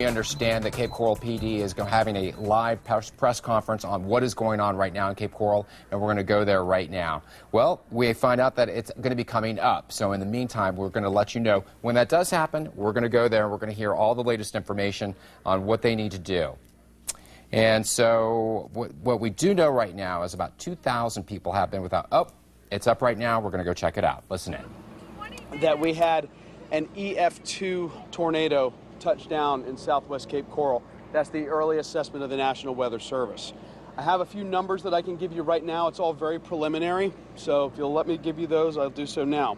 We understand that Cape Coral PD is having a live press conference on what is going on right now in Cape Coral, and we're going to go there right now. Well, we find out that it's going to be coming up, so in the meantime, we're going to let you know when that does happen. We're going to go there, and we're going to hear all the latest information on what they need to do. And so what we do know right now is about 2,000 people have been without. Oh, it's up right now. We're going to go check it out. Listen in. That we had an EF2 tornado touchdown in southwest Cape Coral. That's the early assessment of the National Weather Service. I have a few numbers that I can give you right now. It's all very preliminary, so if you'll let me give you those, I'll do so now.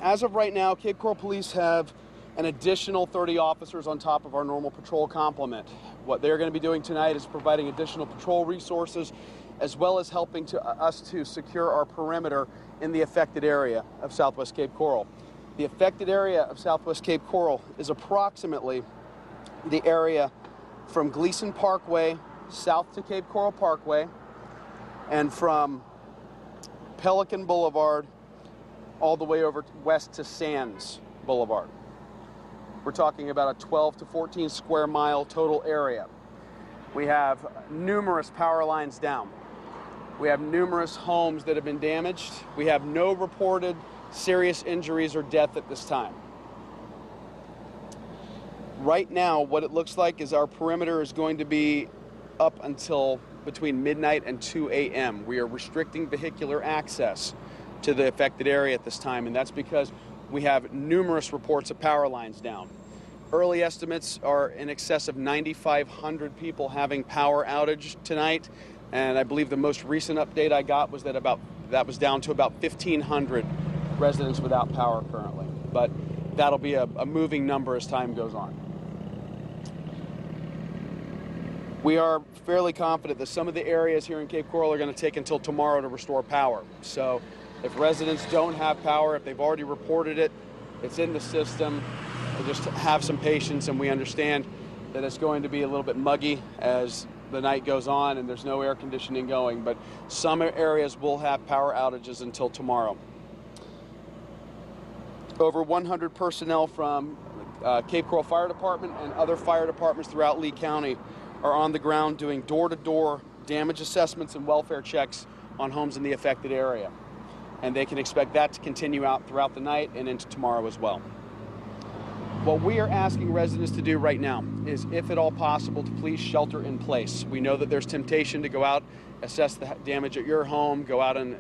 As of right now, Cape Coral Police have an additional 30 officers on top of our normal patrol complement. What they're going to be doing tonight is providing additional patrol resources as well as helping us to secure our perimeter in the affected area of southwest Cape Coral. The affected area of southwest Cape Coral is approximately the area from Gleason Parkway south to Cape Coral Parkway and from Pelican Boulevard all the way over west to Sands Boulevard. We're talking about a 12 to 14 square mile total area. We have numerous power lines down. We have numerous homes that have been damaged. We have no reported serious injuries or death at this time. Right now, what it looks like is our perimeter is going to be up until between midnight and 2 a.m. We are restricting vehicular access to the affected area at this time, and that's because we have numerous reports of power lines down. Early estimates are in excess of 9,500 people having power outage tonight, and I believe the most recent update I got was that was down to about 1,500 residents without power currently, but that'll be a moving number as time goes on. We are fairly confident that some of the areas here in Cape Coral are going to take until tomorrow to restore power. So if residents don't have power, if they've already reported it, it's in the system, we'll just have some patience, and we understand that it's going to be a little bit muggy as the night goes on and there's no air conditioning going, but some areas will have power outages until tomorrow. Over 100 personnel from Cape Coral Fire Department and other fire departments throughout Lee County are on the ground doing door-to-door damage assessments and welfare checks on homes in the affected area. And they can expect that to continue out throughout the night and into tomorrow as well. What we are asking residents to do right now is, if at all possible, to please shelter in place. We know that there's temptation to go out, assess the damage at your home, go out and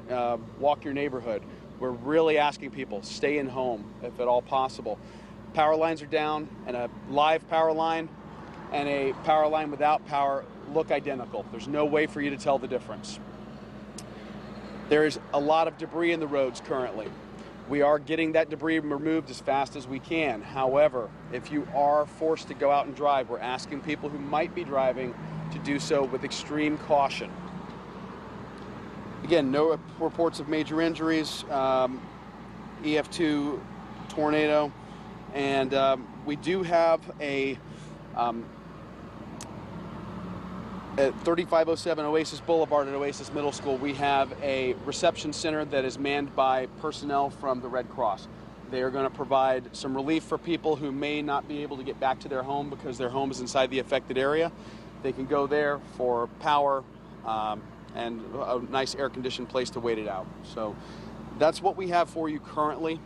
walk your neighborhood. We're really asking people, stay in home if at all possible. Power lines are down, and a live power line and a power line without power look identical. There's no way for you to tell the difference. There is a lot of debris in the roads currently. We are getting that debris removed as fast as we can. However, if you are forced to go out and drive, we're asking people who might be driving to do so with extreme caution. Again, no reports of major injuries, EF2 tornado, and we do have at 3507 Oasis Boulevard at Oasis Middle School, we have a reception center that is manned by personnel from the Red Cross. They are going to provide some relief for people who may not be able to get back to their home because their home is inside the affected area. They can go there for power and a nice air-conditioned place to wait it out. So that's what we have for you currently.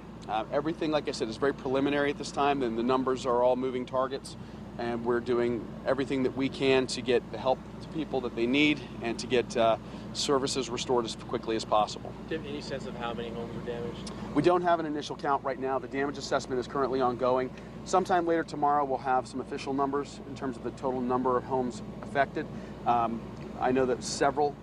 Everything, like I said, is very preliminary at this time, and the numbers are all moving targets. And we're doing everything that we can to get the help to people that they need and to get services restored as quickly as possible. Do you have any sense of how many homes were damaged? We don't have an initial count right now. The damage assessment is currently ongoing. Sometime later tomorrow, we'll have some official numbers in terms of the total number of homes affected. I know that several,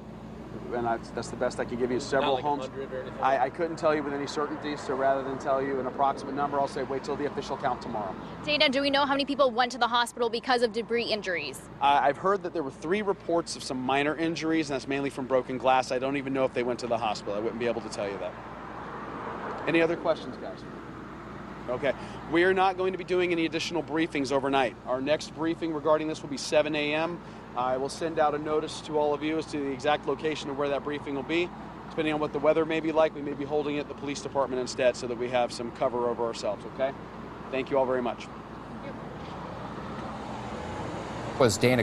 and that's the best I can give you, several like homes. 100 or anything? I couldn't tell you with any certainty, so rather than tell you an approximate number, I'll say wait till the official count tomorrow. Dana, do we know how many people went to the hospital because of debris injuries? I've heard that there were 3 reports of some minor injuries, and that's mainly from broken glass. I don't even know if they went to the hospital. I wouldn't be able to tell you that. Any other questions, guys? Okay. We are not going to be doing any additional briefings overnight. Our next briefing regarding this will be 7 a.m. I will send out a notice to all of you as to the exact location of where that briefing will be. Depending on what the weather may be like, we may be holding it at the police department instead so that we have some cover over ourselves, okay? Thank you all very much. was Dana